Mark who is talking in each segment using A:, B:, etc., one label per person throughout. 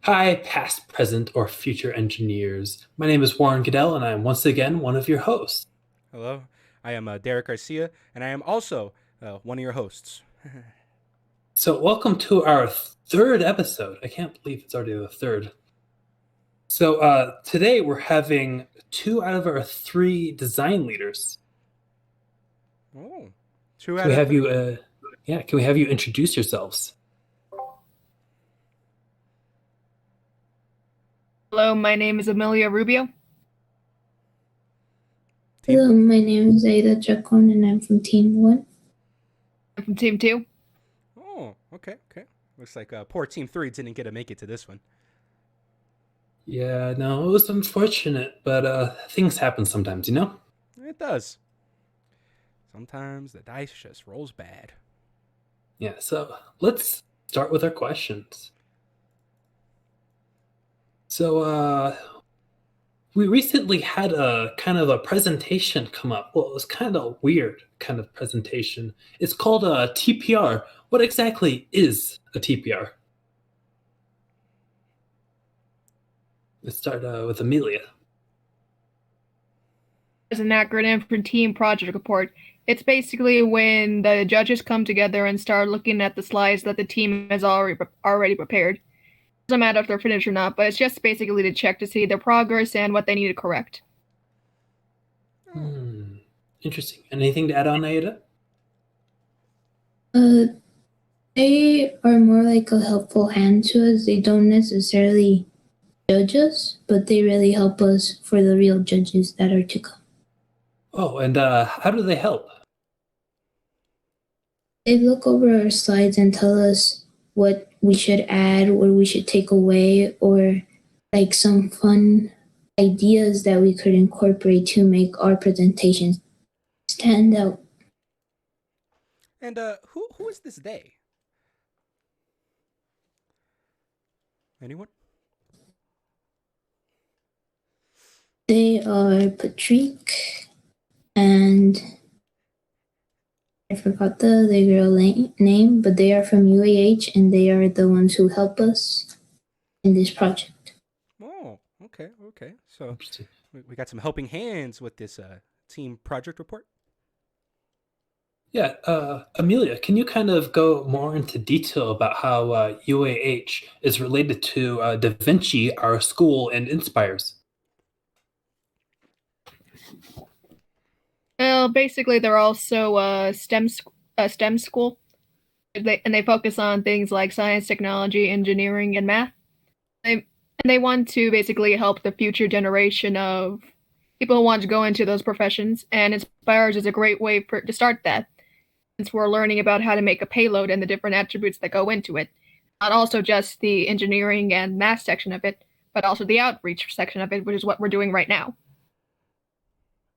A: Hi, past, present, or future engineers. My name is Warren Goodell, and I am once again one of your hosts.
B: Hello, I am Derek Garcia, and I am also one of your hosts.
A: So, welcome to our third episode. I can't believe it's already the third. So, today we're having two out of our three design leaders.
B: Oh, two
A: Can
B: out
A: we
B: of
A: have you,
B: three.
A: can we have you introduce yourselves?
C: Hello, my name is Amelia Rubio.
B: Team.
D: Hello, my name is Ada Chacon and I'm from Team 1.
C: I'm from Team 2.
B: Oh, okay. Looks like poor Team 3 didn't get to make it to this one.
A: Yeah, no, it was unfortunate, but things happen sometimes, you know?
B: It does. Sometimes the dice just rolls bad.
A: Yeah, so let's start with our questions. So, we recently had a kind of a presentation come up. Well, it was kind of a weird kind of presentation. It's called a TPR. What exactly is a TPR? Let's start with Amelia.
C: It's an acronym for Team Project Report. It's basically when the judges come together and start looking at the slides that the team has already prepared. It doesn't matter if they're finished or not, but it's just basically to check to see their progress and what they need to correct.
A: Interesting. Anything to add on, Aida?
D: They are more like a helpful hand to us. They don't necessarily judge us, but they really help us for the real judges that are to come.
A: Oh, and how do they help?
D: They look over our slides and tell us what we should add, what we should take away, or like some fun ideas that we could incorporate to make our presentations stand out.
B: And who is this they? Anyone?
D: They are Patrick and I forgot the other girl name, but they are from UAH and they are the ones who help us in this project.
B: Oh, okay. So we got some helping hands with this team project report.
A: Yeah, Amelia, can you kind of go more into detail about how UAH is related to Da Vinci, our school, and InSPIREs?
C: Well, basically, they're also a STEM school. They focus on things like science, technology, engineering, and math. They want to basically help the future generation of people who want to go into those professions, and Inspires is a great way to start that, since we're learning about how to make a payload and the different attributes that go into it. Not also just the engineering and math section of it, but also the outreach section of it, which is what we're doing right now.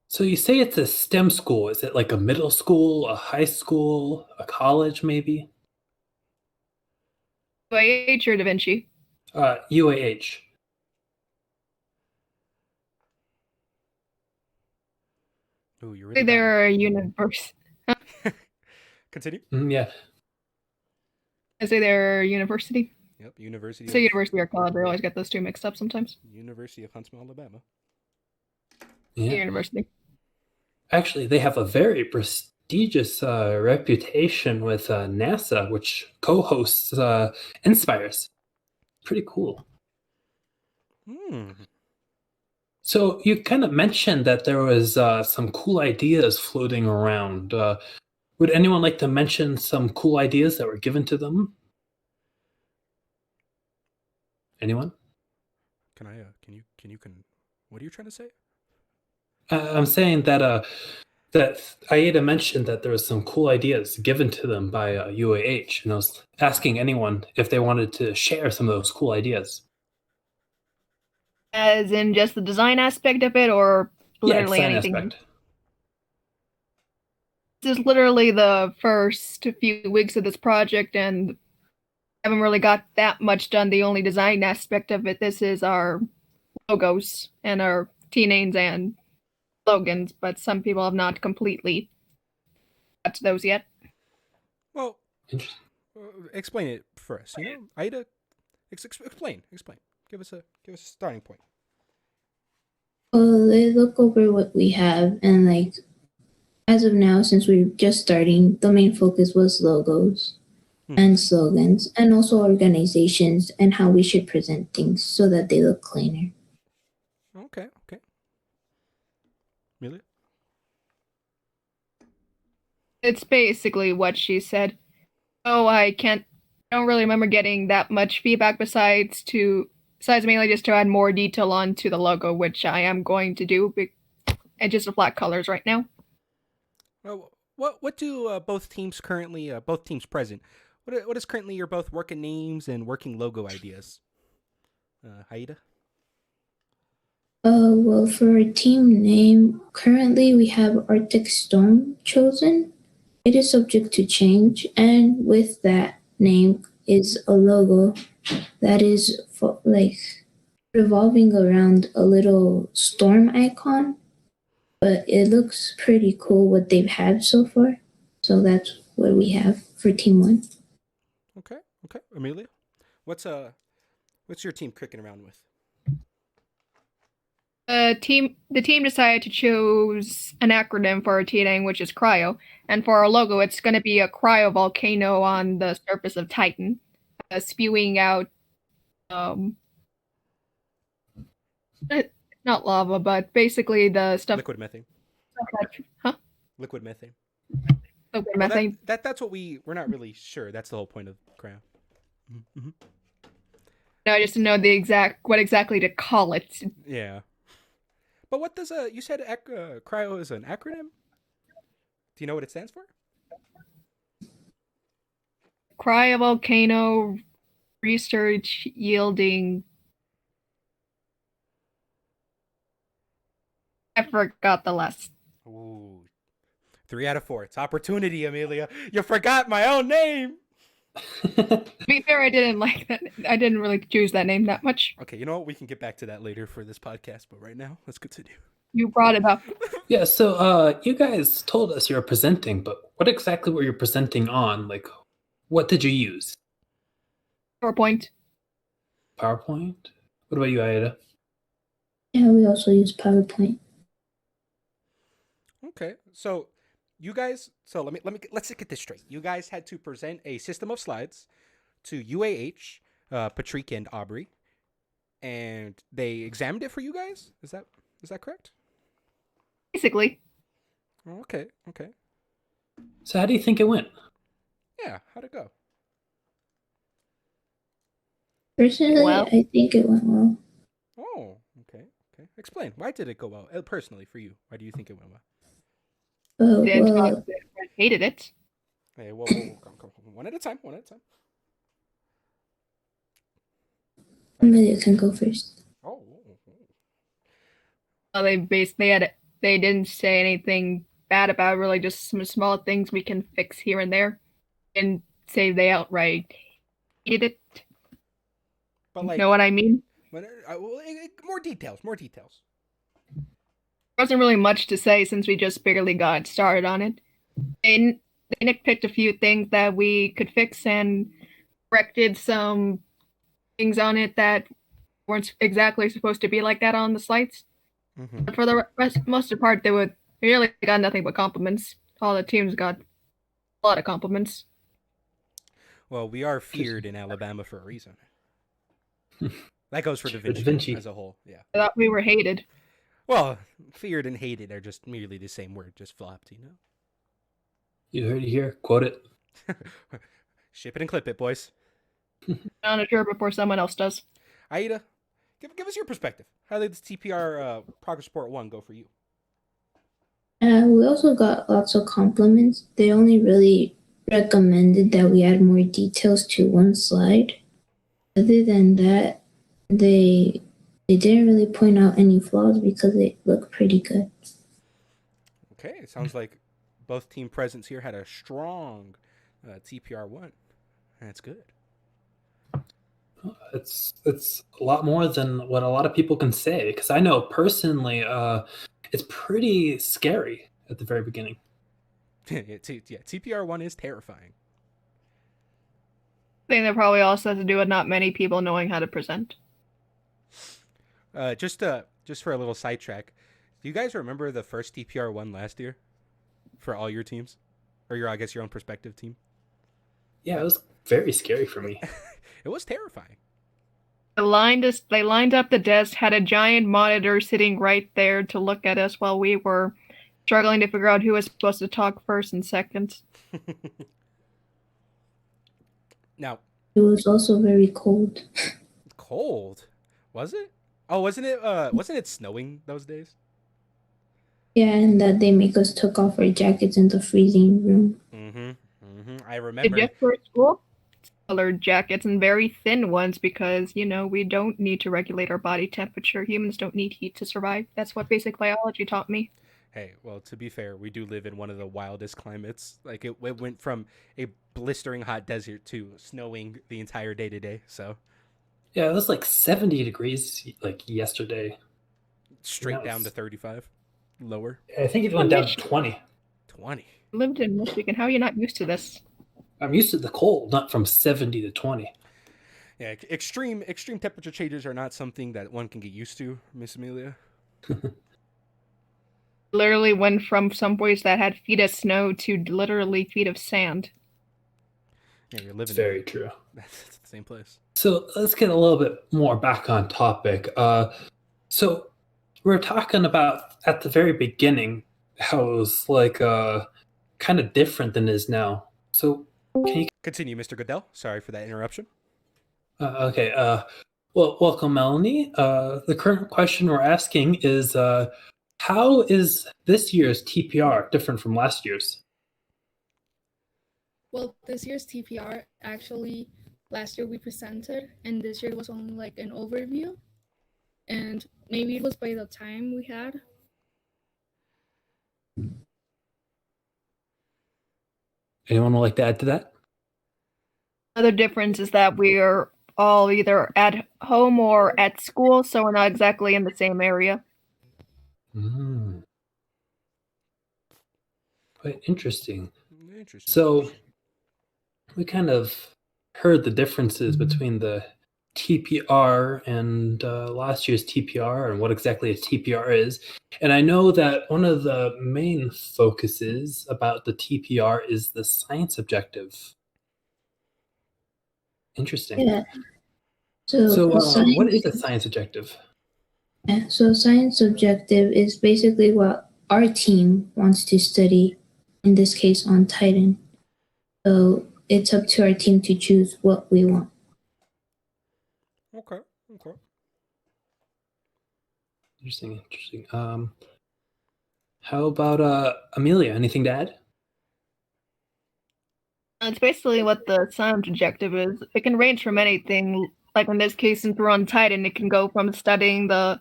A: So you say it's a STEM school. Is it like a middle school, a high school, a college, maybe?
C: UAH or Da Vinci?
A: UAH.
B: Ooh, you really got me.
C: They're a university.
B: Continue.
A: Yeah.
C: I say they're a university.
B: Yep, University
C: I say
B: of
C: university or college. I always get those two mixed up sometimes.
B: University of Huntsville, Alabama.
A: Yeah.
C: University.
A: Actually, they have a very prestigious reputation with NASA, which co-hosts Inspires. Pretty cool. So you kind of mentioned that there was some cool ideas floating around. Would anyone like to mention some cool ideas that were given to them? Anyone?
B: Can I? What are you trying to say?
A: I'm saying that Aida mentioned that there was some cool ideas given to them by UAH, and I was asking anyone if they wanted to share some of those cool ideas.
C: As in just the design aspect of it, or literally
A: design
C: anything?
A: aspect.
C: This is literally the first few weeks of this project, and haven't really got that much done. The only design aspect of it, this is our logos and our team names and slogans, but some people have not completely got to those yet.
B: Well, explain it for us. Ida, Explain. Give us a starting point.
D: Well, they look over what we have, and like as of now, since we're just starting, the main focus was logos and slogans, and also organizations and how we should present things so that they look cleaner.
B: Okay. Really?
C: It's basically what she said. Oh, I don't really remember getting that much feedback besides mainly just to add more detail onto the logo, which I am going to do, and just the flat colors right now.
B: Well, what do both teams present? What is currently your both working names and working logo ideas? Haida?
D: Well, for our team name, currently we have Arctic Storm chosen. It is subject to change, and with that name is a logo that is like revolving around a little storm icon, but it looks pretty cool what they've had so far. So that's what we have for Team 1.
B: Okay. Amelia, what's your team kicking around with?
C: The team decided to choose an acronym for our team name, which is Cryo, and for our logo, it's going to be a cryo volcano on the surface of Titan, spewing out not lava, but basically the stuff.
B: Liquid methane.
C: Huh?
B: Liquid methane.
C: Liquid
B: Well,
C: methane.
B: that's what we're not really sure. That's the whole point of cryo. Mm-hmm.
C: No, I just didn't know what exactly to call it.
B: Yeah. But what does you said cryo is an acronym? Do you know what it stands for?
C: Cryovolcano research yielding. I forgot the last.
B: Ooh. 3 out of 4. It's opportunity, Amelia. You forgot my own name.
C: To be fair, I didn't like that. I didn't really choose that name that much.
B: Okay, you know what? We can get back to that later for this podcast, but right now, let's continue.
C: You brought it up.
A: Yeah, so you guys told us you were presenting, but what exactly were you presenting on? Like, what did you use?
C: PowerPoint.
A: PowerPoint? What about you, Aida?
D: Yeah, we also use PowerPoint.
B: Okay, so you guys, let's get this straight. You guys had to present a system of slides to UAH, Patrick and Aubrey, and they examined it for you guys. Is that correct?
C: Basically.
B: Okay.
A: So how do you think it went?
B: Yeah, how'd it go?
D: Personally,
C: Well.
D: I think it went well.
B: Oh, okay. Explain. Why did it go well? Personally, for you, why do you think it went well?
C: I hated it.
B: Hey, whoa, come. One at a time.
D: Amelia can go first.
B: Oh.
C: Well, they didn't say anything bad about it, really, just some small things we can fix here and there. And say they outright hated it.
B: But like,
C: know what I mean?
B: More details.
C: There wasn't really much to say since we just barely got started on it. They nitpicked a few things that we could fix and corrected some things on it that weren't exactly supposed to be like that on the slides.
B: Mm-hmm.
C: But for the most of the part, they really got nothing but compliments. All the teams got a lot of compliments.
B: Well, we are feared in Alabama for a reason. That goes for Da Vinci, as a whole. Yeah.
C: I thought we were hated.
B: Well, feared and hated are just merely the same word, just flopped, you know?
A: You heard it here. Quote it.
B: Ship it and clip it, boys.
C: On a tour before someone else does.
B: Aida, give us your perspective. How did this TPR Progress Report 1 go for you?
D: We also got lots of compliments. They only really recommended that we add more details to one slide. Other than that, they didn't really point out any flaws because it looked pretty good.
B: Okay, it sounds like both team presence here had a strong TPR 1. That's good.
A: It's a lot more than what a lot of people can say, because I know personally it's pretty scary at the very beginning.
B: Yeah, TPR 1 is terrifying.
C: think that probably also has to do with not many people knowing how to present.
B: Just for a little sidetrack, do you guys remember the first TPR one last year for all your teams, or your own perspective team?
A: Yeah, it was very scary for me.
B: It was terrifying.
C: They lined up the desk, had a giant monitor sitting right there to look at us while we were struggling to figure out who was supposed to talk first and second.
B: Now,
D: It was also very cold.
B: cold, was it? Oh, wasn't it? Wasn't it snowing those days?
D: Yeah, and that they make us took off our jackets in the freezing room.
B: I
C: The
B: remember.
C: just for school colored jackets and very thin ones because, we don't need to regulate our body temperature. Humans don't need heat to survive. That's what basic biology taught me.
B: Hey, well, to be fair, we do live in one of the wildest climates. Like it went from a blistering hot desert to snowing the entire day today. So
A: Yeah, it was like 70 degrees like yesterday.
B: straight down to 35, lower
A: I think it went down to 20.
B: 20.
C: Lived in Michigan. How are you not used to this?
A: I'm used to the cold, not from 70 to 20.
B: Yeah, extreme temperature changes are not something that one can get used to, Miss Amelia.
C: Literally went from some boys that had feet of snow to literally feet of sand.
B: Yeah, you're
A: It's
B: living.
A: very true.
B: That's the same place.
A: So let's get a little bit more back on topic. So we were talking about at the very beginning how it was like kind of different than it is now. So can you
B: Continue, Mr. Goodell. Sorry for that interruption.
A: okay. Well, welcome, Melanie. The current question we're asking is how is this year's TPR different from last year's?
E: Well, this year's TPR actually, last year we presented, and this year it was only like an overview. And maybe it was by the time we had.
A: Anyone would like to add to that?
C: Another difference is that we are all either at home or at school, so we're not exactly in the same area.
A: Mm. Quite interesting.
B: Interesting.
A: So we kind of heard the differences between the TPR and last year's TPR and what exactly a TPR is. And I know that one of the main focuses about the TPR is the science objective. Interesting.
D: Yeah. So,
A: So
D: science,
A: what is a science objective?
D: yeah, so science objective is basically what our team wants to study, in this case on Titan. So it's up to our team to choose what we want.
B: Okay.
A: Interesting. How about Amelia? Anything to add?
C: It's basically what the science objective is. It can range from anything. Like in this case, since we're on Titan, it can go from studying the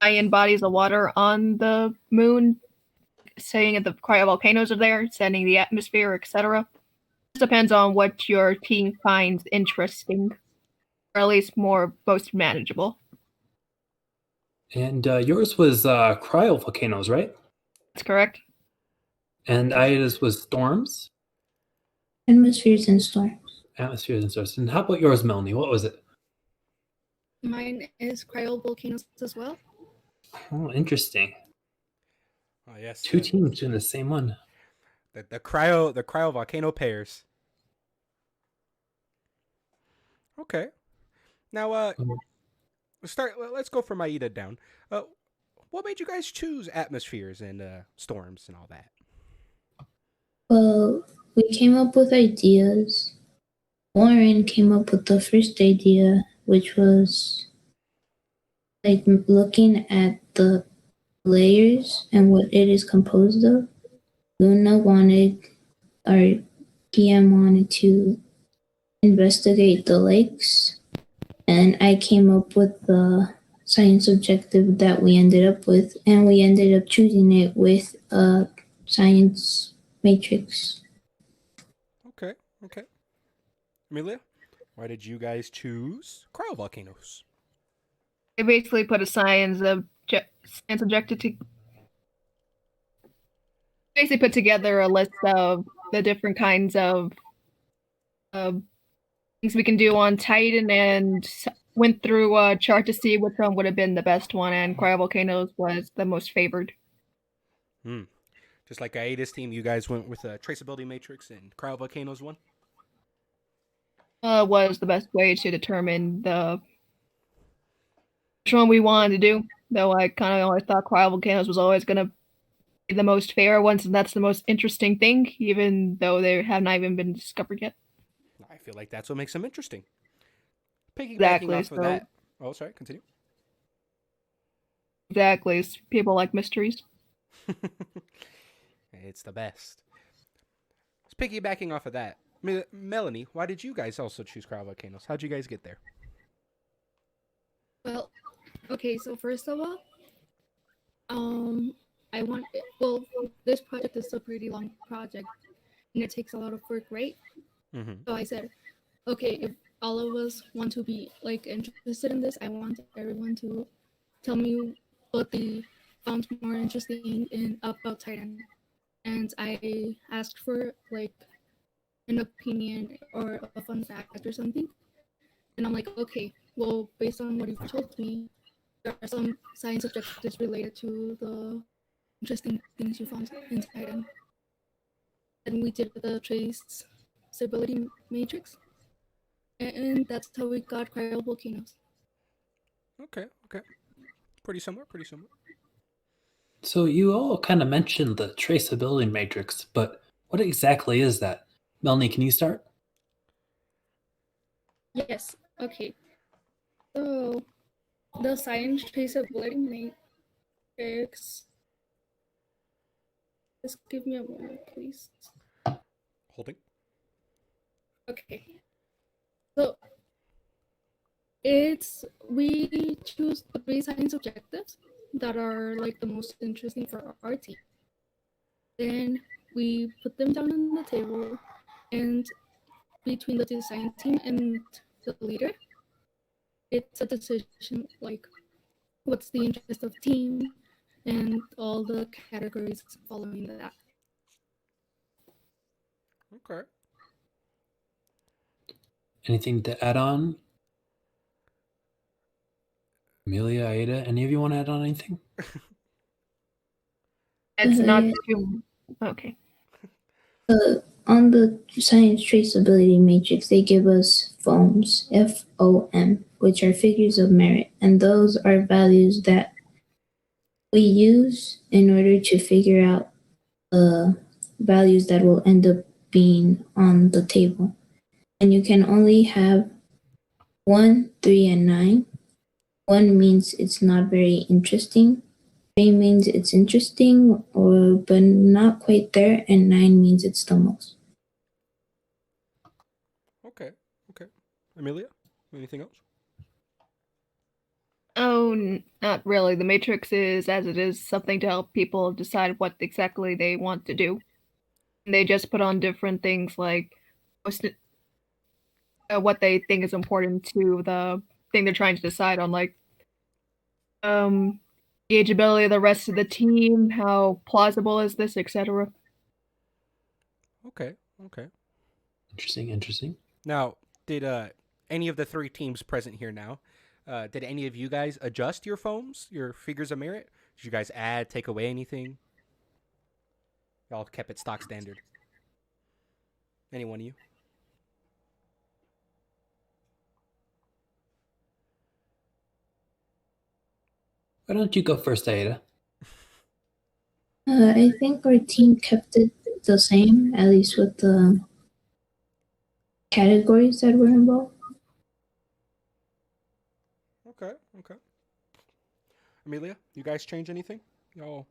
C: giant bodies of water on the moon, saying if the cryovolcanoes are there, studying the atmosphere, etc. It depends on what your team finds interesting, or at least most manageable.
A: And yours was cryovolcanoes, right?
C: That's correct.
A: And Ida's was storms,
D: Atmospheres and storms.
A: atmospheres, and storms. And how about yours, Melanie? What was it?
E: Mine is cryovolcanoes as well.
A: Oh, interesting.
B: Oh yes.
A: Two teams doing the same one.
B: The cryo volcano pairs. Okay. Now let's go from Aida down. What made you guys choose atmospheres and storms and all that?
D: Well, we came up with ideas. Warren came up with the first idea, which was like looking at the layers and what it is composed of. Luna wanted, our PM wanted to investigate the lakes, and I came up with the science objective that we ended up with, and we ended up choosing it with a science matrix.
B: Okay. Amelia, why did you guys choose cryovolcanoes?
C: They basically put a science objective to basically put together a list of the different kinds of things we can do on Titan and went through a chart to see which one would have been the best one, and cryovolcanoes was the most favored.
B: Just like Aida's team, you guys went with a traceability matrix and cryovolcanoes one.
C: Was the best way to determine which one we wanted to do. Though I kind of always thought cryovolcanoes was always going to be the most fair one, since that's the most interesting thing, even though they have not even been discovered yet.
B: I feel like that's what makes them interesting. Piggybacking
C: Exactly.
B: off of that. Oh, sorry. Continue.
C: Exactly. People like mysteries.
B: It's the best. Piggybacking off of that, Melanie, why did you guys also choose cryovolcanoes? How'd you guys get there?
E: Well, okay, so first of all, this project is a pretty long project and it takes a lot of work, right? So I said, okay, if all of us want to be like interested in this, I want everyone to tell me what they found more interesting in about Titan. And I asked for like an opinion or a fun fact or something. And I'm like, okay, well, based on what you've told me, there are some science objectives related to the interesting things you found in Titan. And we did the traceability matrix. And that's how we got cryovolcanoes.
B: Okay. Pretty similar.
A: So you all kind of mentioned the traceability matrix, but what exactly is that? Melanie, can you start?
E: Yes, okay. So the science traceability matrix. Just give me a moment, please.
B: Holding.
E: Okay. So we choose 3 science objectives that are like the most interesting for our team. Then we put them down on the table, and between the design team and the leader, it's a decision like what's the interest of the team and all the categories following that.
B: Okay.
A: Anything to add on? Amelia, Aida, any of you want to add on anything?
C: It's not too okay.
D: On the science traceability matrix, they give us FOMs, FOM, which are figures of merit, and those are values that we use in order to figure out the values that will end up being on the table. And you can only have 1, 3, and 9. 1 means it's not very interesting. 3 means it's interesting, but not quite there, and 9 means it's the most.
B: Okay. Amelia, anything else?
C: Oh, not really. The matrix is, as it is, something to help people decide what exactly they want to do. And they just put on different things like what they think is important to the thing they're trying to decide on, like the ability of the rest of the team, how plausible is this, etc.
B: Okay.
A: Interesting.
B: Now, did any of the 3 teams present here now, did any of you guys adjust your foams, your figures of merit? Did you guys add, take away anything? Y'all kept it stock standard. Any one of you?
A: Why don't you go first, Aida?
D: I think our team kept it the same, at least with the categories that were involved.
B: Okay. Amelia, you guys change anything? Y'all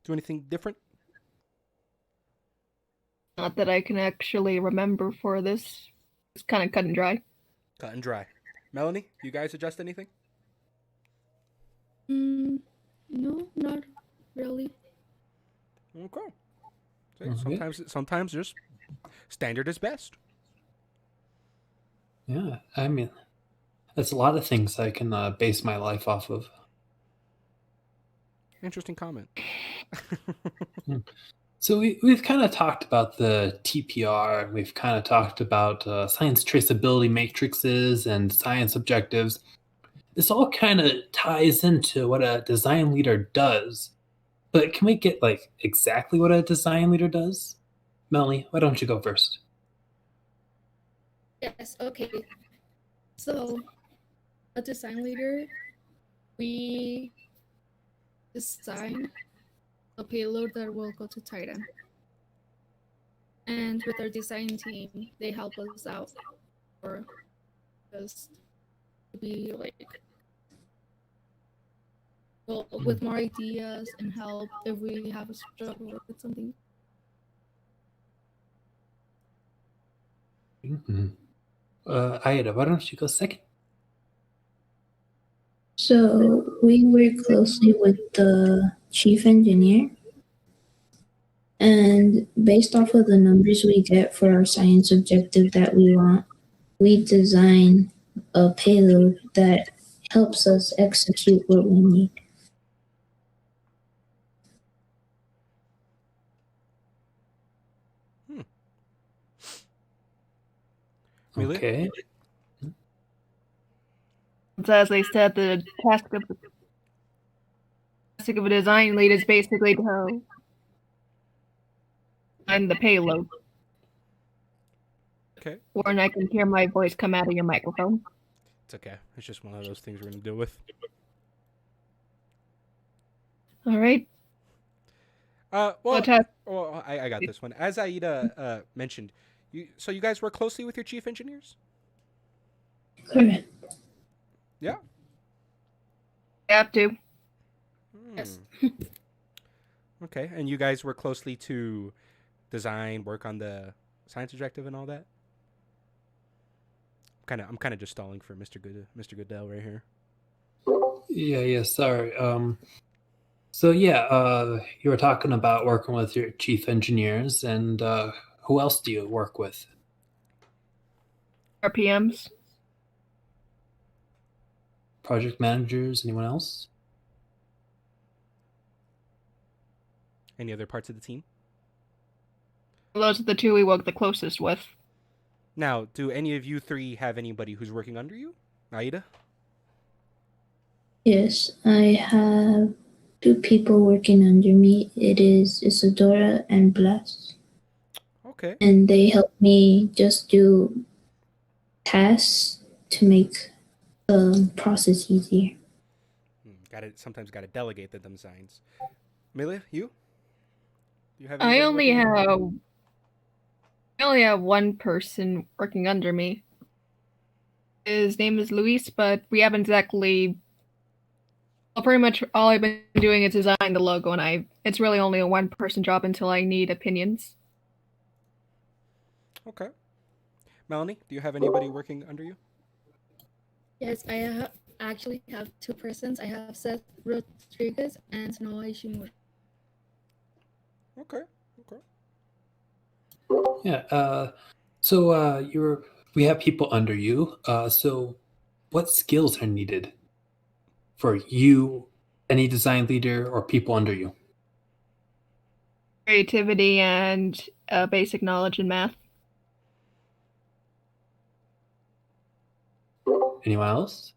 B: do anything different?
C: Not that I can actually remember for this. It's kind of cut and dry.
B: Cut and dry. Melanie, you guys adjust anything?
E: No, not really.
B: Okay. Sometimes just standard is best.
A: Yeah, I mean, that's a lot of things I can base my life off of.
B: Interesting comment.
A: So we've kind of talked about the TPR, and we've kind of talked about science traceability matrices and science objectives. This all kind of ties into what a design leader does. But can we get like exactly what a design leader does? Melanie, why don't you go first?
E: Yes, okay. So, a design leader, we design a payload that will go to Titan. And with our design team, they help us out or just to be like, well, with more ideas and help if we have a struggle with something.
A: Aida, why don't you go second?
D: So we work closely with the chief engineer, and based off of the numbers we get for our science objective that we want, we design a payload that helps us execute what we need.
A: Okay.
C: So as they said, the task of a design lead is basically to find the payload.
B: Okay.
C: Warren, I can hear my voice come out of your microphone.
B: It's okay. It's just one of those things we're gonna deal with.
C: All right.
B: Well,
C: task.
B: I got this one. As Aida mentioned, you guys work closely with your chief engineers?
D: Correct.
B: Yeah.
C: I have to.
E: Yes.
B: Okay, and you guys work closely to design, work on the science objective and all that. I'm kind of just stalling for Mr. Goodell right here.
A: Yeah, sorry. So yeah, you were talking about working with your chief engineers, and who else do you work with?
C: RPMs.
A: Project managers? Anyone else?
B: Any other parts of the team?
C: Those are the two we work the closest with.
B: Now, do any of you three have anybody who's working under you? Aida?
D: Yes, I have two people working under me. It is Isadora and Blas.
B: Okay.
D: And they help me just do tasks to make the process easier.
B: Sometimes got to delegate the designs. Amelia, you? Do you have
C: I
B: anybody
C: only
B: working under you?
C: have one person working under me. His name is Luis, but we haven't exactly. Well, pretty much all I've been doing is design the logo, and it's really only a one-person job until I need opinions.
B: Okay. Melanie, do you have anybody working under you?
E: Yes, actually have two persons. I have Seth Rodriguez and Noah Ishimura.
B: Okay.
A: Yeah. So we have people under you. So what skills are needed for you, any design leader, or people under you?
C: Creativity and basic knowledge in math.
A: Anyone else?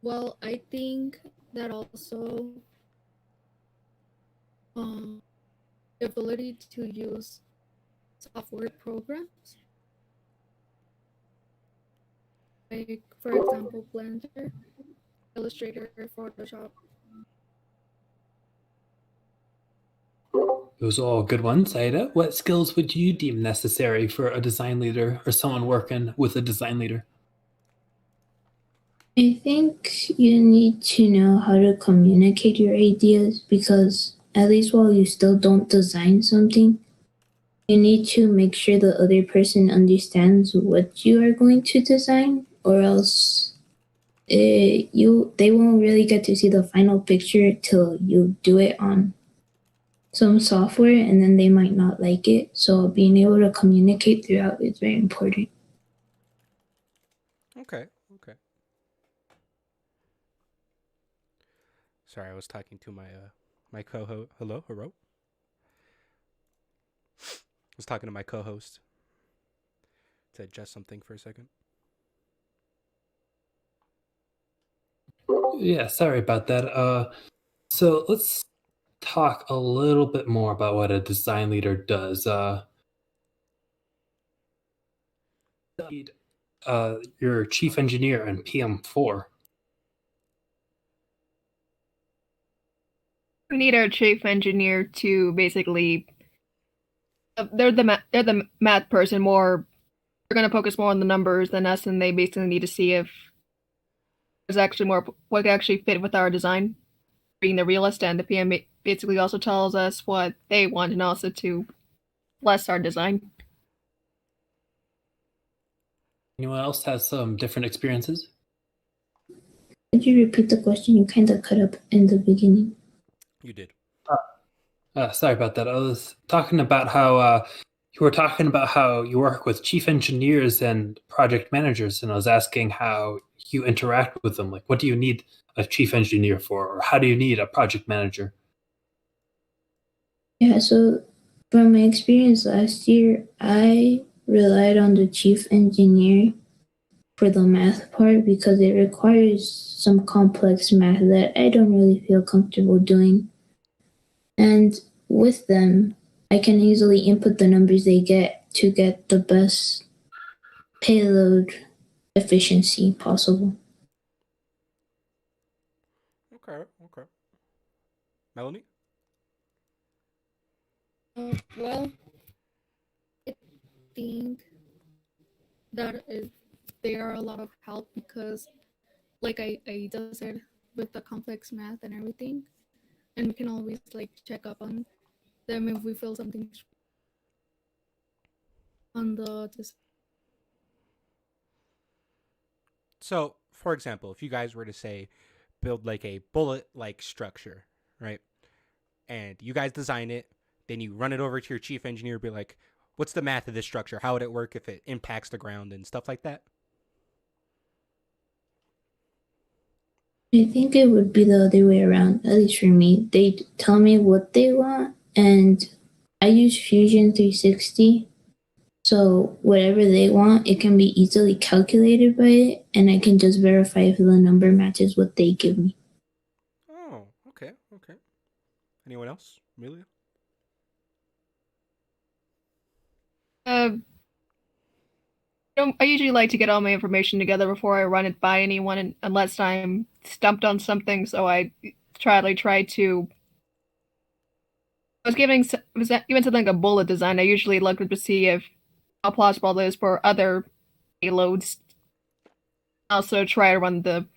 E: Well, I think that also the ability to use software programs, like for example, Blender, Illustrator, Photoshop.
A: Those are all good ones, Aida. What skills would you deem necessary for a design leader or someone working with a design leader?
D: I think you need to know how to communicate your ideas because, at least while you still don't design something, you need to make sure the other person understands what you are going to design, or else they won't really get to see the final picture till you do it on some software, and then they might not like it. So being able to communicate throughout is very important.
B: Okay. Sorry, I was talking to my my co-host. Hello. was talking to my co-host to adjust something for a second.
A: Yeah, sorry about that. So let's talk a little bit more about what a design leader does. Your chief engineer and PM4.
C: We need our chief engineer to basically. They're the math person more. They're going to focus more on the numbers than us, and they basically need to see if there's actually more what actually fit with our design. Being the realist, and the PM basically also tells us what they want, and also to bless our design.
A: Anyone else has some different experiences?
D: Could you repeat the question? You kind of cut up in the beginning.
B: You did.
A: Sorry about that. I was talking about how you were talking about how you work with chief engineers and project managers, and I was asking how you interact with them. Like, what do you need a chief engineer for, or how do you need a project manager?
D: Yeah, so from my experience last year, I relied on the chief engineer for the math part because it requires some complex math that I don't really feel comfortable doing. And with them, I can easily input the numbers they get to get the best payload efficiency possible.
B: Okay. Melanie?
E: Well, I think that they are a lot of help because, like I just said, with the complex math and everything, and we can always like check up on them if we feel something on the
B: So, for example, if you guys were to say build like a bullet-like structure, right? And you guys design it, then you run it over to your chief engineer, be like, "What's the math of this structure? How would it work if it impacts the ground and stuff like that?"
D: I think it would be the other way around, at least for me. They tell me what they want, and I use Fusion 360. So whatever they want, it can be easily calculated by it, and I can just verify if the number matches what they give me.
B: Oh, okay. Anyone else? Amelia?
C: Uh, I usually like to get all my information together before I run it by anyone, unless I'm stumped on something. So I try to. I was given something like a bullet design. I usually look to see if how plausible it is for other payloads. I also try to run the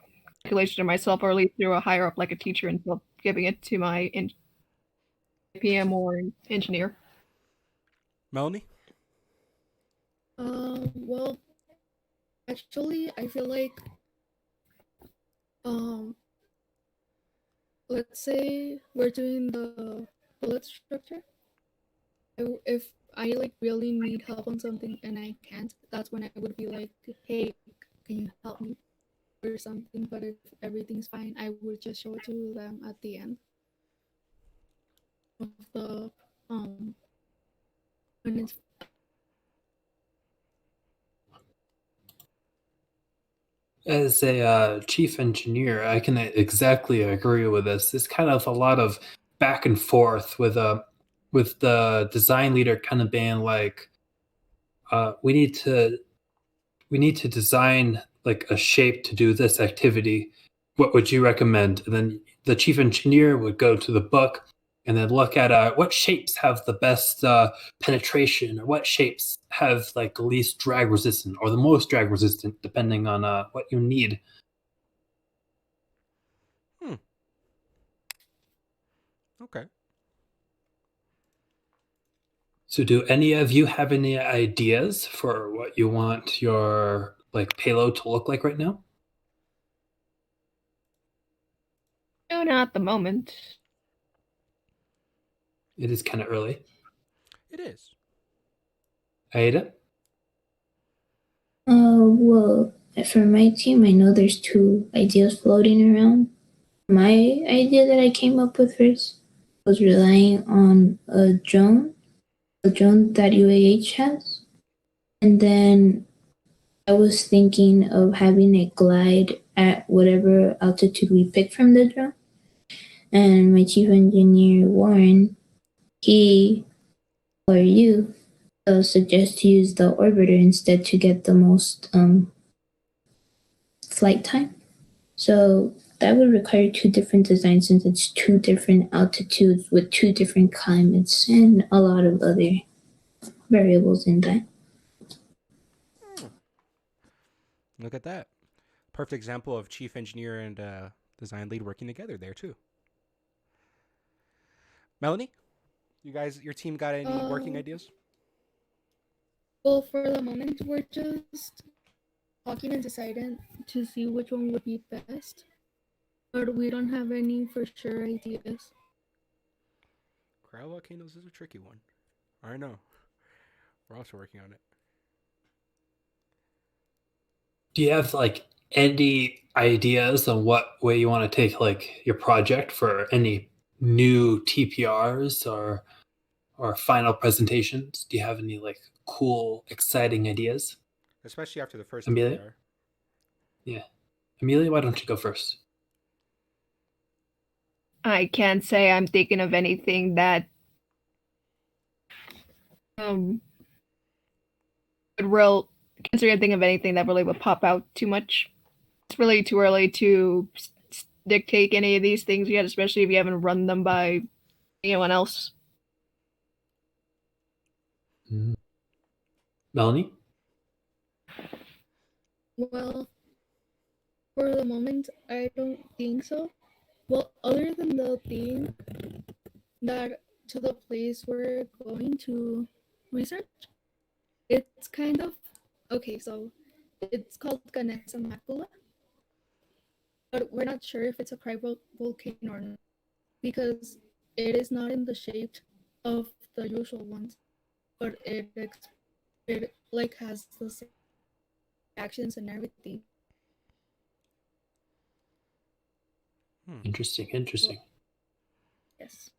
C: calculation myself, or at least through a higher up, like a teacher, until giving it to my PM or engineer.
B: Melanie?
E: well, actually, I feel like um let's say we're doing the bullet structure. If I like really need help on something and I can't, that's when I would be like, hey, can you help me or something? But if everything's fine, I would just show it to them at the end of the when it's
A: As a chief engineer, I can exactly agree with this. It's kind of a lot of back and forth with the design leader kind of being like, we need to design like a shape to do this activity. What would you recommend? And then the chief engineer would go to the book and then look at what shapes have the best penetration, or what shapes have like the least drag resistant or the most drag resistant, depending on what you need.
B: Okay.
A: So, do any of you have any ideas for what you want your like payload to look like right now?
C: No, not at the moment.
A: It is kind of early.
B: It is.
A: Aida?
D: Well, for my team, I know there's two ideas floating around. My idea that I came up with first was relying on a drone drone that UAH has. And then I was thinking of having it glide at whatever altitude we pick from the drone. And my chief engineer, Warren, he or you suggest to use the orbiter instead to get the most flight time. So that would require two different designs since it's two different altitudes with two different climates and a lot of other variables in that.
B: Look at that. Perfect example of chief engineer and design lead working together there too. Melanie, your team got any working ideas?
E: Well, for the moment, we're just talking and deciding to see which one would be best, but we don't have any for sure ideas.
B: Cryovolcanoes is a tricky one. I know. We're also working on it.
A: Do you have like any ideas on what way you want to take like your project for any new TPRs or final presentations? Do you have any like cool, exciting ideas?
B: Especially after the first
A: Amelia?
B: TPR.
A: Yeah. Amelia, why don't you go first?
C: I can't say I'm thinking of anything that would real can't say I'm thinking of anything that really would pop out too much. It's really too early to dictate any of these things yet, especially if you haven't run them by anyone else.
A: Melanie?
E: Well, for the moment, I don't think so. Well, other than the thing that to the place we're going to research, it's kind of okay. So it's called Ganesa Macula, but we're not sure if it's a cryovolcano or not because it is not in the shape of the usual ones, but it like has the same actions and everything.
A: Interesting.
E: Yes.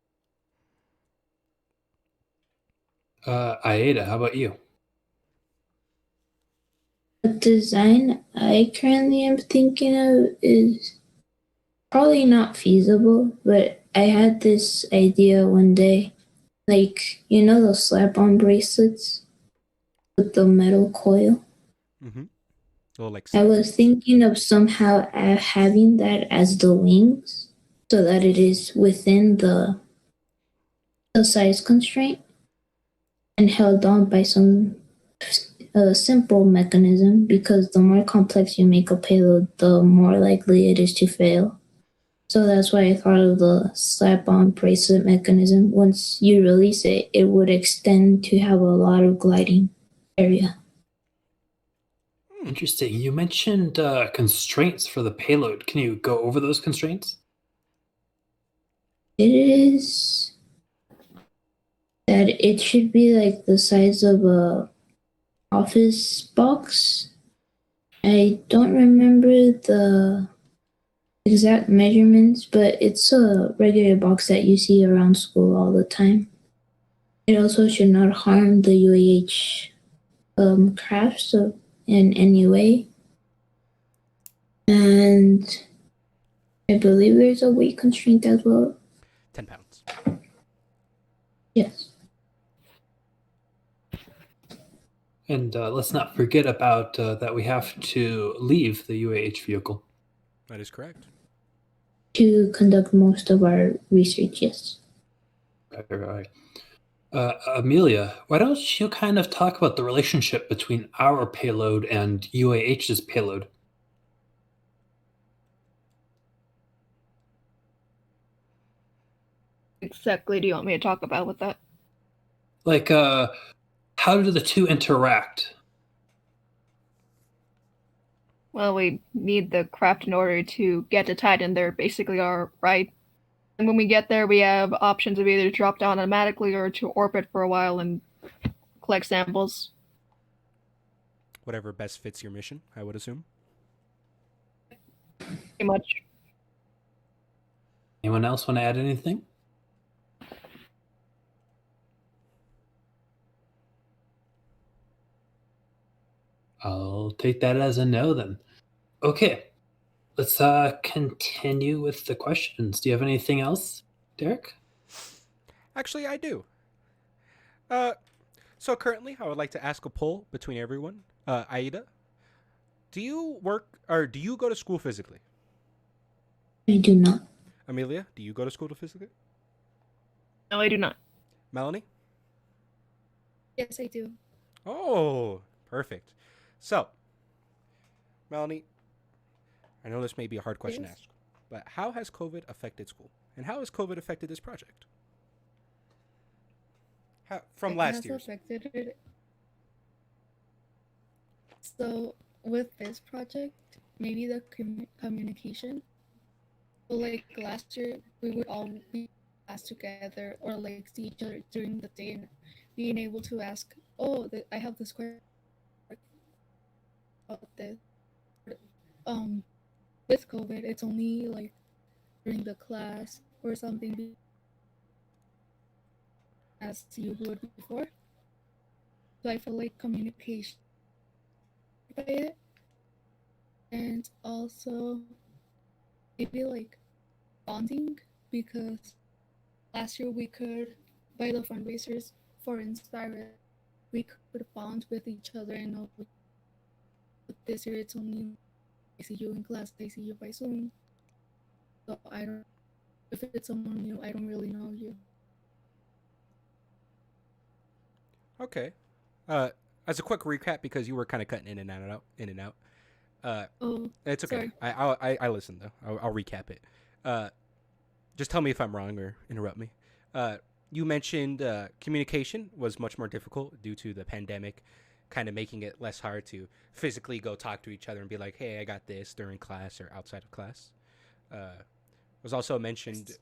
A: Aida, how about you?
D: The design I currently am thinking of is probably not feasible, but I had this idea one day. Like, you know those slap-on bracelets with the metal coil?
B: Mm-hmm. Well, like
D: I was thinking of somehow having that as the wings so that it is within the size constraint and held on by some simple mechanism because the more complex you make a payload, the more likely it is to fail. So that's why I thought of the slap-on bracelet mechanism. Once you release it, it would extend to have a lot of gliding area.
A: Interesting. You mentioned constraints for the payload. Can you go over those constraints?
D: It is that it should be like the size of a office box. I don't remember the exact measurements, but it's a regular box that you see around school all the time. It also should not harm the UAH crafts in any way. And I believe there's a weight constraint as well.
B: 10 pounds.
D: Yes.
A: And let's not forget about that we have to leave the UAH vehicle.
B: That is correct.
D: To conduct most of our research, yes.
A: Right. Amelia, why don't you kind of talk about the relationship between our payload and UAH's payload?
C: Exactly, do you want me to talk about with that?
A: Like, how do the two interact?
C: Well, we need the craft in order to get to Titan. They're basically our right. And when we get there, we have options of either drop down automatically or to orbit for a while and collect samples.
B: Whatever best fits your mission, I would assume.
C: Pretty much.
A: Anyone else want to add anything? I'll take that as a no then. Okay, let's continue with the questions. Do you have anything else, Derek?
B: Actually, I do. Uh, so currently, I would like to ask a poll between everyone. Aida, do you work or do you go to school physically?
D: I do not.
B: Amelia, do you go to school to physically?
C: No, I do not.
B: Melanie?
E: Yes, I do.
B: Oh, perfect. So, Melanie, I know this may be a hard question to
E: Yes.
B: ask, but how has COVID affected school? And how has COVID affected this project? From
E: It
B: last
E: has
B: year's.
E: affected it. So with this project, maybe the communication. So like last year, we would all be class together or like see each other during the day and being able to ask, oh, I have this question about this. Um, with COVID, it's only like during the class or something as you would before. So I feel like communication by it, and also maybe like bonding because last year we could, by the fundraisers for InSPREing, we could bond with each other and know. But this year it's only I see you in class, I see you by Zoom. So I don't. If it's someone new, I don't really know you.
B: Okay. As a quick recap, because you were kind of cutting in and out,
E: Oh,
B: it's okay.
E: sorry.
B: I listened though. I'll recap it. Just tell me if I'm wrong or interrupt me. You mentioned communication was much more difficult due to the pandemic, kind of making it less hard to physically go talk to each other and be like, "Hey, I got this" during class or outside of class. Was also mentioned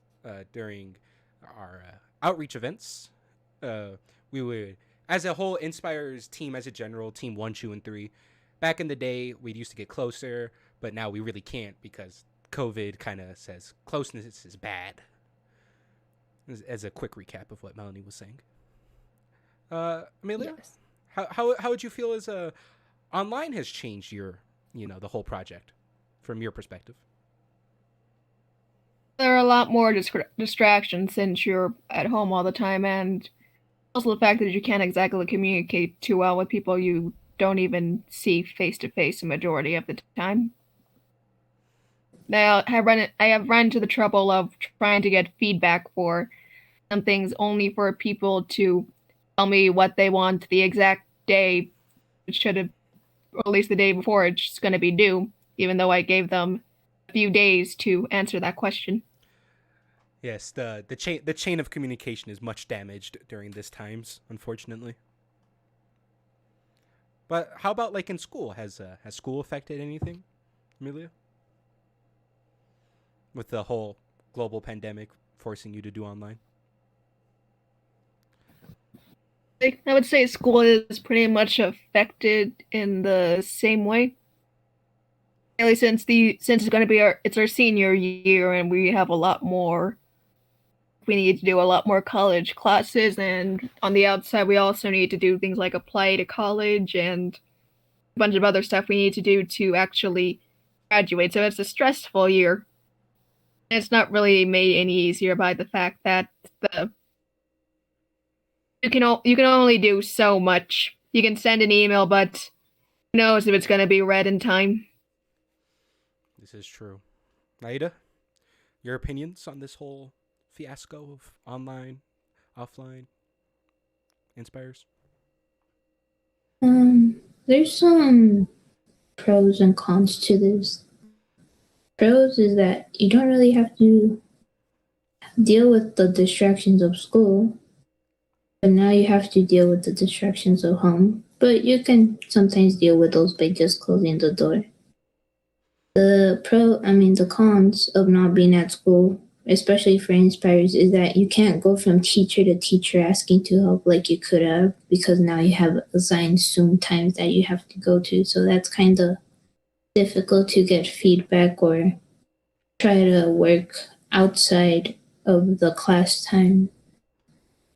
B: during our outreach events. We would, as a whole, Inspire's team as a general, team 1, 2, and 3. Back in the day, we used to get closer, but now we really can't because COVID kind of says closeness is bad. As a quick recap of what Melanie was saying. Amelia,
E: Yes.
B: how would you feel as online has changed your, the whole project from your perspective?
C: There are a lot more distractions since you're at home all the time, and also the fact that you can't exactly communicate too well with people you don't even see face to face the majority of the time. Now, I have run into the trouble of trying to get feedback for some things only for people to tell me what they want the exact day it should have, or at least the day before it's going to be due, even though I gave them a few days to answer that question.
B: Yes, the chain of communication is much damaged during this times, unfortunately. But how about like in school? Has school affected anything, Amelia? With the whole global pandemic forcing you to do online?
C: I would say school is pretty much affected in the same way. At least since it's going to be our senior year and we have a lot more. We need to do a lot more college classes, and on the outside, we also need to do things like apply to college and a bunch of other stuff we need to do to actually graduate. So it's a stressful year. It's not really made any easier by the fact that the you can only do so much. You can send an email, but who knows if it's going to be read in time.
B: This is true. Aida, your opinions on this whole fiasco of online, offline inspires?
D: There's some pros and cons to this. Pros is that you don't really have to deal with the distractions of school, but now you have to deal with the distractions of home. But you can sometimes deal with those by just closing the door. The cons of not being at school, especially for inspires, is that you can't go from teacher to teacher asking to help like you could have because now you have assigned Zoom times that you have to go to. So that's kind of difficult to get feedback or try to work outside of the class time.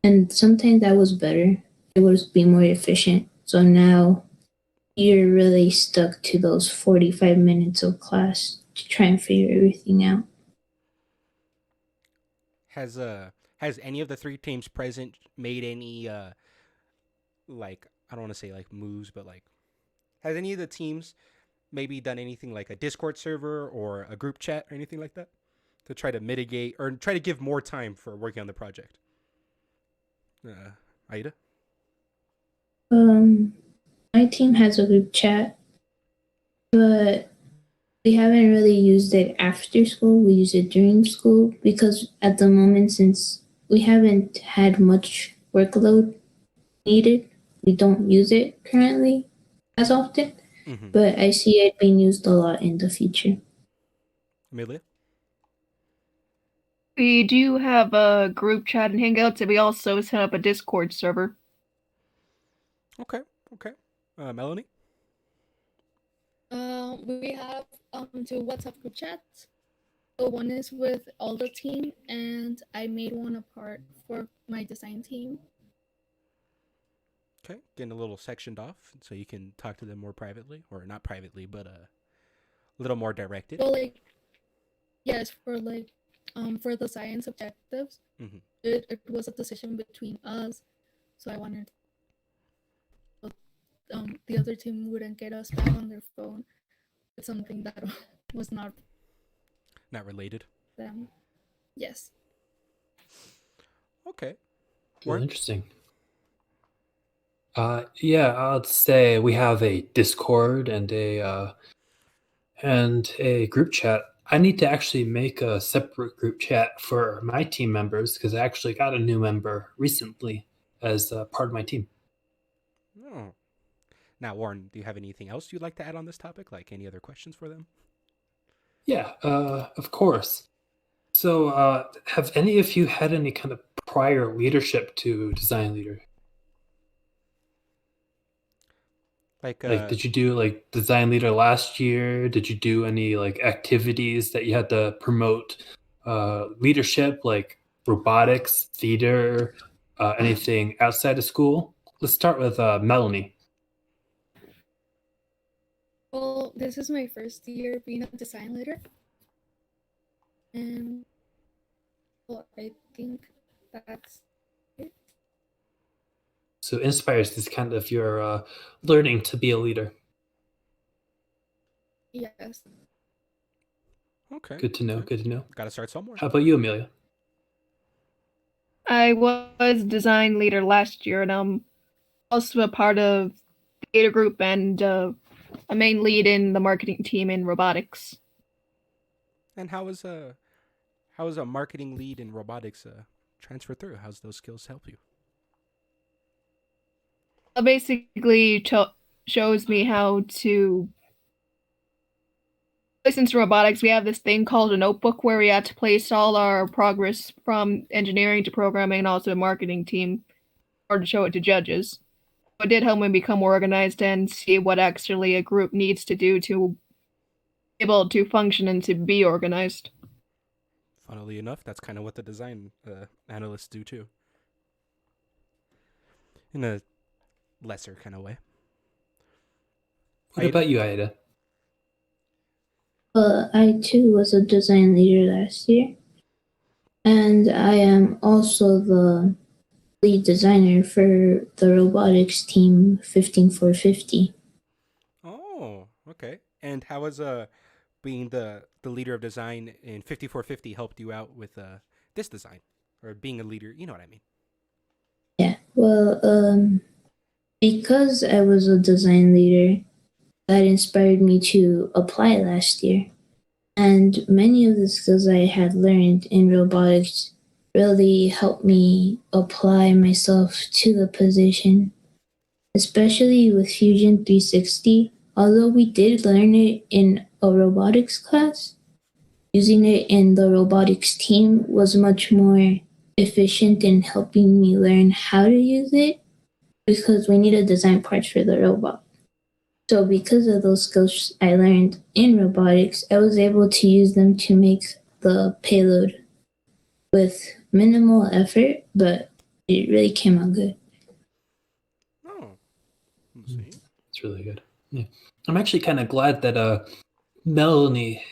D: And sometimes that was better. It would be more efficient. So now you're really stuck to those 45 minutes of class to try and figure everything out.
B: Has any of the three teams present made any like, I don't want to say like moves, but like, has any of the teams maybe done anything like a Discord server or a group chat or anything like that to try to mitigate or try to give more time for working on the project? Aida?
D: My team has a group chat, but we haven't really used it after school. We use it during school because at the moment, since we haven't had much workload needed, we don't use it currently as often.
B: Mm-hmm.
D: But I see it being used a lot in the future.
B: Amelia?
C: We do have a group chat and Hangouts, and we also set up a Discord server.
B: Okay. Melanie?
E: We have two WhatsApp group chats. So one is with all the team, and I made one apart for my design team.
B: Okay, getting a little sectioned off so you can talk to them more privately, or not privately, but a little more directed.
E: Well, like, yes, for the science objectives,
B: mm-hmm.
E: it was a decision between us, so I wanted the other team wouldn't get us back on their phone with something that was not
B: related.
E: them. Yes.
B: Okay.
A: Well, interesting. Yeah, I'd say we have a Discord and a group chat. I need to actually make a separate group chat for my team members because I actually got a new member recently as part of my team.
B: Oh. Now, Warren, do you have anything else you'd like to add on this topic? Like any other questions for them?
A: Yeah, of course. So, have any of you had any kind of prior leadership to design leader?
B: Like,
A: Did you do like design leader last year? Did you do any like activities that you had to promote leadership, like robotics, theater, anything outside of school? Let's start with Melanie.
E: Well, this is my first year being a design leader, and well, I think that's it.
A: So InSPREing is kind of your learning to be a leader.
E: Yes.
B: okay.
A: Good to know.
B: Okay.
A: Good to know.
B: Got to start somewhere.
A: How about you, Amelia?
C: I was design leader last year, and I'm also a part of the data group and a main lead in the marketing team in robotics.
B: And how is a marketing lead in robotics transfer through? How's those skills help you?
C: It basically shows me how to. Since robotics, we have this thing called a notebook where we have to place all our progress from engineering to programming and also the marketing team or to show it to judges. It did help me become organized and see what actually a group needs to do to be able to function and to be organized.
B: Funnily enough, that's kind of what the design analysts do too. In a lesser kind of way.
A: What about you, Aida?
D: I too was a design leader last year, and I am also the lead designer for the robotics team 15450.
B: Oh, okay. And how has being the leader of design in 5450 helped you out with this design or being a leader? You know what I mean?
D: Yeah. Well, because I was a design leader, that inspired me to apply last year. And many of the skills I had learned in robotics really helped me apply myself to the position, especially with Fusion 360. Although we did learn it in a robotics class, using it in the robotics team was much more efficient in helping me learn how to use it because we need to design parts for the robot. So because of those skills I learned in robotics, I was able to use them to make the payload with minimal effort, but it really came out good.
B: Oh, let's see.
A: It's really good. Yeah. I'm actually kind of glad that Melanie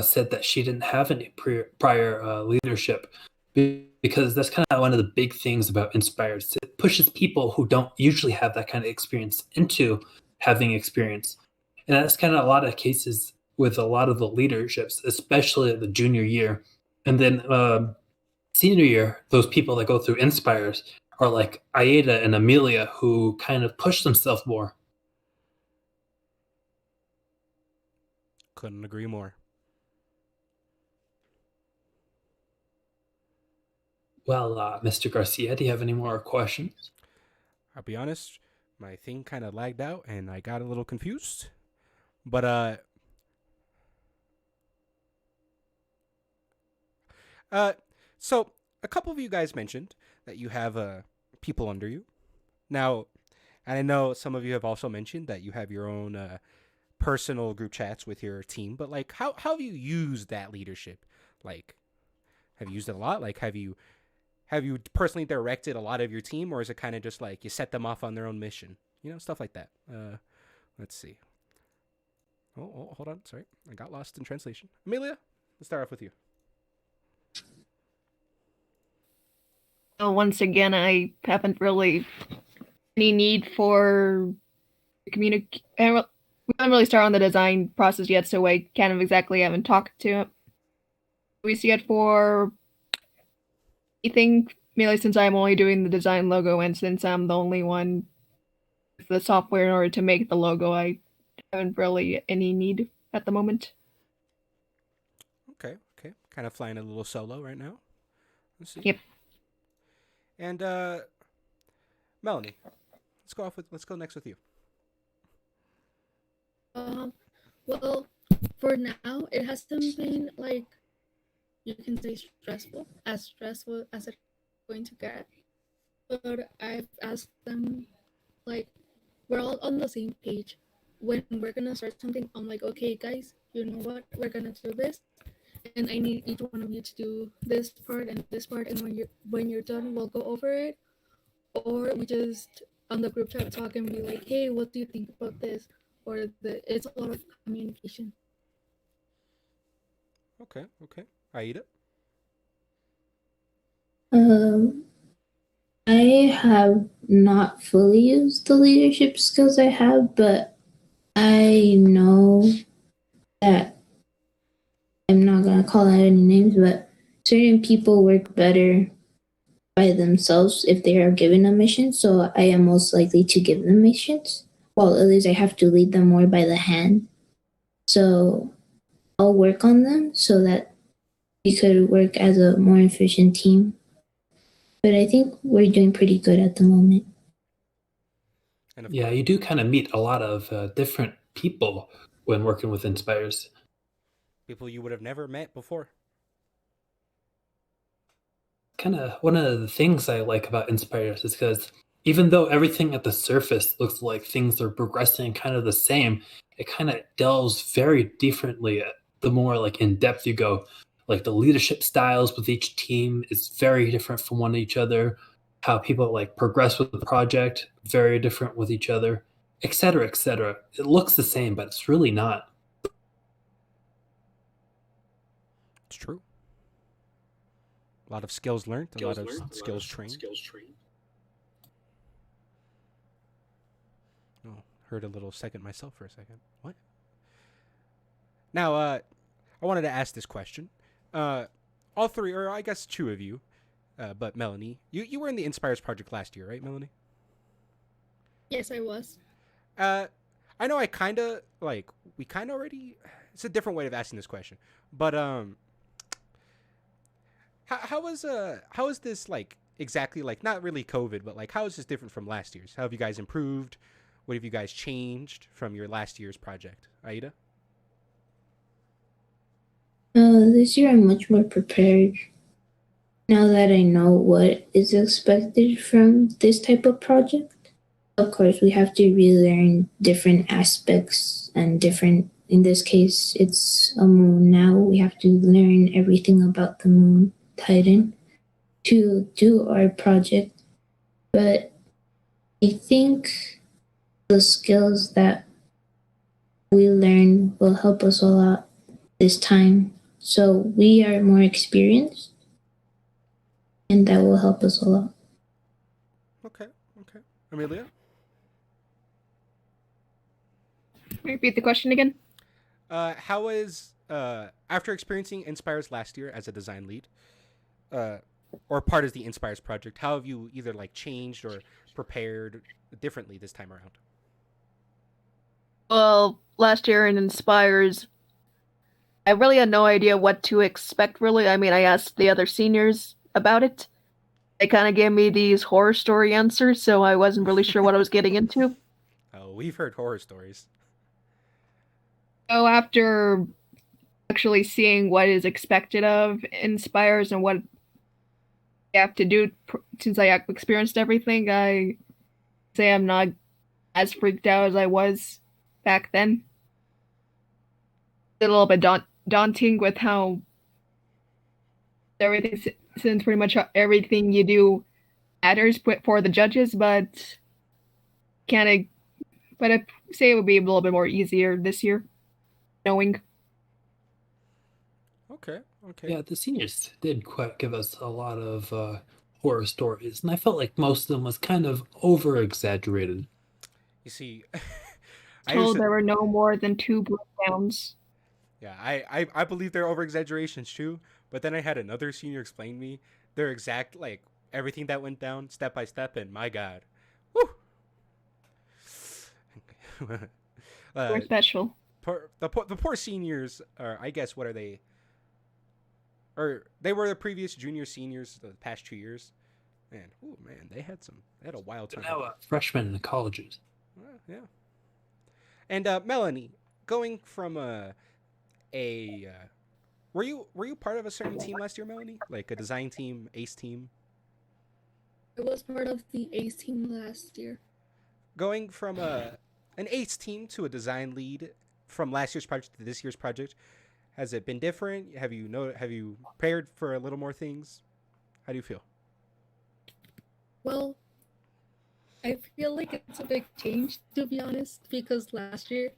A: said that she didn't have any prior leadership because that's kind of one of the big things about Inspires. It pushes people who don't usually have that kind of experience into having experience. And that's kind of a lot of cases with a lot of the leaderships, especially the junior year. And then senior year, those people that go through Inspires are like Aida and Amelia who kind of push themselves more.
B: Couldn't agree more.
A: Well, Mr. Garcia, do you have any more questions?
B: I'll be honest, my thing kind of lagged out and I got a little confused. But so a couple of you guys mentioned that you have people under you. Now, and I know some of you have also mentioned that you have your own personal group chats with your team, but like how have you used that leadership? Like have you used it a lot? Like have you personally directed a lot of your team, or is it kind of just like you set them off on their own mission? You know, stuff like that. Let's see. Oh, hold on. Sorry. I got lost in translation. Amelia, let's start off with you.
C: So once again, I haven't really any need for communicate. We haven't really started on the design process yet, so I kind of exactly haven't talked to him. We see it for anything, mainly since I'm only doing the design logo, and since I'm the only one with the software in order to make the logo, I haven't really any need at the moment.
B: Okay. Kind of flying a little solo right now. Let's see.
C: Yep.
B: And Melanie, let's go next with you.
E: Well, for now, it hasn't been like you can say stressful as it's going to get. But I've asked them like we're all on the same page. When we're gonna start something, I'm like, okay, guys, you know what? We're gonna do this, and I need each one of you to do this part and this part, and when you're done, we'll go over it, or we just on the group chat talk and be like, hey, what do you think about this? Or it's a lot of communication.
B: Okay. Aida?
D: I have not fully used the leadership skills I have, but I know that I'm not going to call out any names, but certain people work better by themselves if they are given a mission. So I am most likely to give them missions. Well, at least I have to lead them more by the hand. So I'll work on them so that we could work as a more efficient team. But I think we're doing pretty good at the moment.
B: And
A: Yeah, you do kind of meet a lot of different people when working with Inspires.
B: people you would have never met before.
A: Kind of one of the things I like about Inspires is because even though everything at the surface looks like things are progressing kind of the same, it kind of delves very differently the more like in depth you go. Like the leadership styles with each team is very different from one each other. How people like progress with the project very different with each other, etc., etc. It looks the same, but it's really not.
B: It's true. A lot of skills learned, a lot of skills trained. Oh, heard a little second myself for a second. What? Now, I wanted to ask this question. All three, or I guess two of you, but Melanie, you were in the Inspires project last year, right, Melanie?
E: Yes, I was.
B: I know I kind of, like, we kind of already, it's a different way of asking this question, but, how is this, like, exactly, like, not really COVID, but, like, how is this different from last year's? How have you guys improved? What have you guys changed from your last year's project? Aida?
D: This year I'm much more prepared. Now that I know what is expected from this type of project, of course, we have to relearn different aspects and different. In this case, it's a moon. Now we have to learn everything about the moon Titan to do our project. But I think the skills that we learn will help us a lot this time. So we are more experienced, and that will help us a lot.
B: Okay. Okay. Amelia?
C: Repeat the question again.
B: How is after experiencing Inspires last year as a design lead, uh, or part of the Inspires project, how have you either like changed or prepared differently this time around?
C: Well, last year in Inspires, I really had no idea what to expect, really. I mean, I asked the other seniors about it. They kind of gave me these horror story answers, so I wasn't really sure what I was getting into.
B: Oh, we've heard horror stories.
C: So after actually seeing what is expected of Inspires and what you have to do, since I experienced everything, I say I'm not as freaked out as I was back then. It's a little bit daunting with how everything, since pretty much everything you do matters for the judges, but kind of, but I say it would be a little bit more easier this year, knowing.
B: Okay. Okay.
A: Yeah, the seniors did quite give us a lot of horror stories, and I felt like most of them was kind of over exaggerated.
B: You see, I used
C: Told
B: to.
C: there were no more than two breakdowns.
B: Yeah, I believe they're over exaggerations too. But then I had another senior explain me their exact like everything that went down step by step, and my God, woo.
C: They
B: uh,
C: were special.
B: the poor seniors are, I guess, what are they? Or they were the previous junior seniors the past 2 years. And oh man, they had a wild
A: They're
B: time.
A: now freshmen in colleges.
B: Yeah. And Melanie, going from a were you part of a certain team last year, Melanie? Like a design team, ace team?
E: I was part of the ACE team last year.
B: Going from an ace team to a design lead from last year's project to this year's project, has it been different? Have you prepared for a little more things? How do you feel?
E: Well, I feel like it's a big change, to be honest, because last year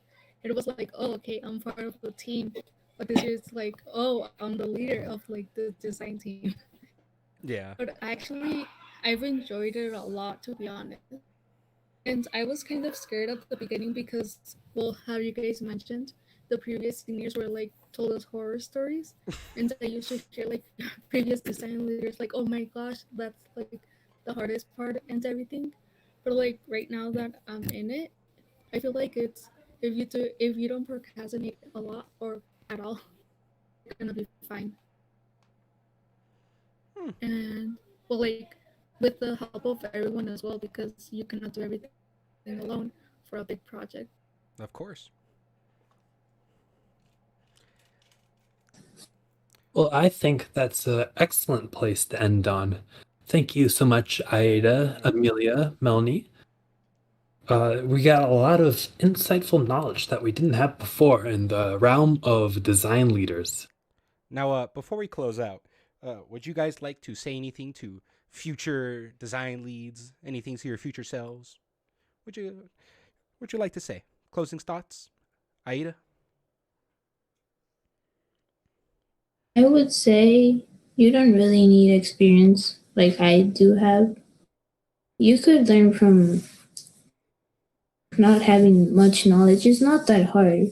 E: it was like, oh, okay, I'm part of the team. But this year it's like, oh, I'm the leader of like the design team.
B: Yeah.
E: But actually, I've enjoyed it a lot, to be honest. And I was kind of scared at the beginning because, well, how you guys mentioned, the previous seniors were like told us horror stories, and I used to hear like previous design leaders like, "Oh my gosh, that's like the hardest part and everything." But like right now that I'm in it, I feel like it's if you don't procrastinate a lot or at all, you're gonna be fine.
B: Hmm.
E: And well, like with the help of everyone as well, because you cannot do everything alone for a big project.
B: Of course.
A: Well, I think that's an excellent place to end on. Thank you so much, Aida, Amelia, Melanie. We got a lot of insightful knowledge that we didn't have before in the realm of design leaders.
B: Now, before we close out, would you guys like to say anything to future design leads? Anything to your future selves? Would you Would you like to say closing thoughts, Aida?
D: I would say you don't really need experience like I do have. You could learn from not having much knowledge. It's not that hard.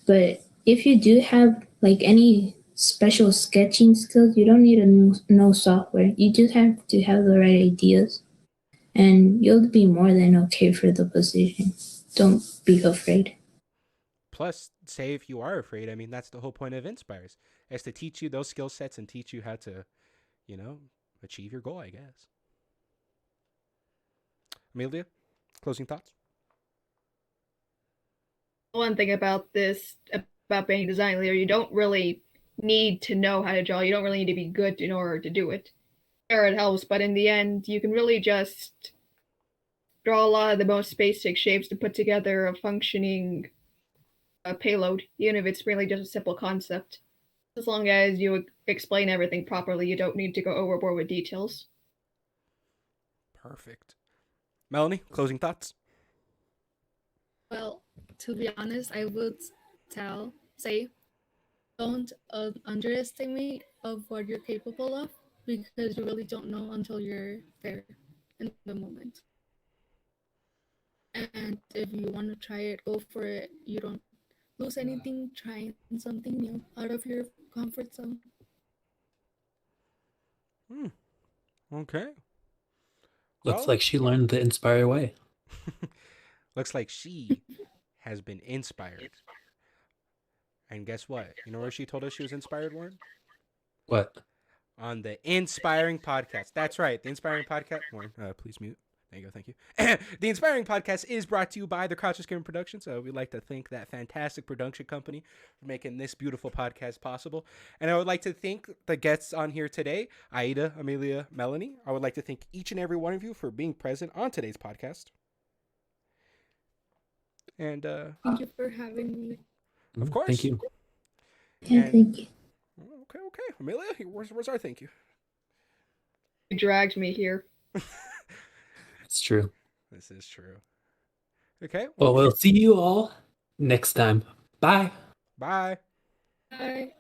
D: But if you do have like any special sketching skills, you don't need to know software. You just have to have the right ideas, and you'll be more than okay for the position. Don't be afraid.
B: Plus, say if you are afraid, I mean, that's the whole point of Inspires, is to teach you those skill sets and teach you how to, you know, achieve your goal, I guess. Amelia, closing thoughts?
C: One thing about this, about being a design leader, you don't really need to know how to draw. You don't really need to be good in order to do it. Sure, it helps, but in the end, you can really just draw a lot of the most basic shapes to put together a functioning payload, even if it's really just a simple concept. As long as you explain everything properly, you don't need to go overboard with details.
B: Perfect. Melanie, closing thoughts?
E: Well, to be honest, I would say, don't underestimate of what you're capable of, because you really don't know until you're there in the moment. And if you want to try it, go for it. You don't lose anything trying something new out of your comfort zone.
B: Okay.
A: Looks
B: Well,
A: like she learned the Inspire way.
B: looks like she has been inspired. And guess what? You know where she told us she was inspired, Warren?
A: What?
B: On the InSPREing podcast. That's right. The InSPREing podcast. Warren, please mute. There you go. Thank you. The InSPREing podcast is brought to you by the Crouchers Gaming Productions. We'd like to thank that fantastic production company for making this beautiful podcast possible. And I would like to thank the guests on here today, Aida, Amelia, Melanie. I would like to thank each and every one of you for being present on today's podcast. And
E: Thank you for having me.
B: of course.
A: Thank you.
D: Yeah,
B: And-
D: thank you.
B: Okay. Amelia, where's our thank you?
C: You dragged me here.
A: It's true.
B: This is true. Okay.
A: Well, we'll see you all next time. Bye.
B: Bye.
E: Bye.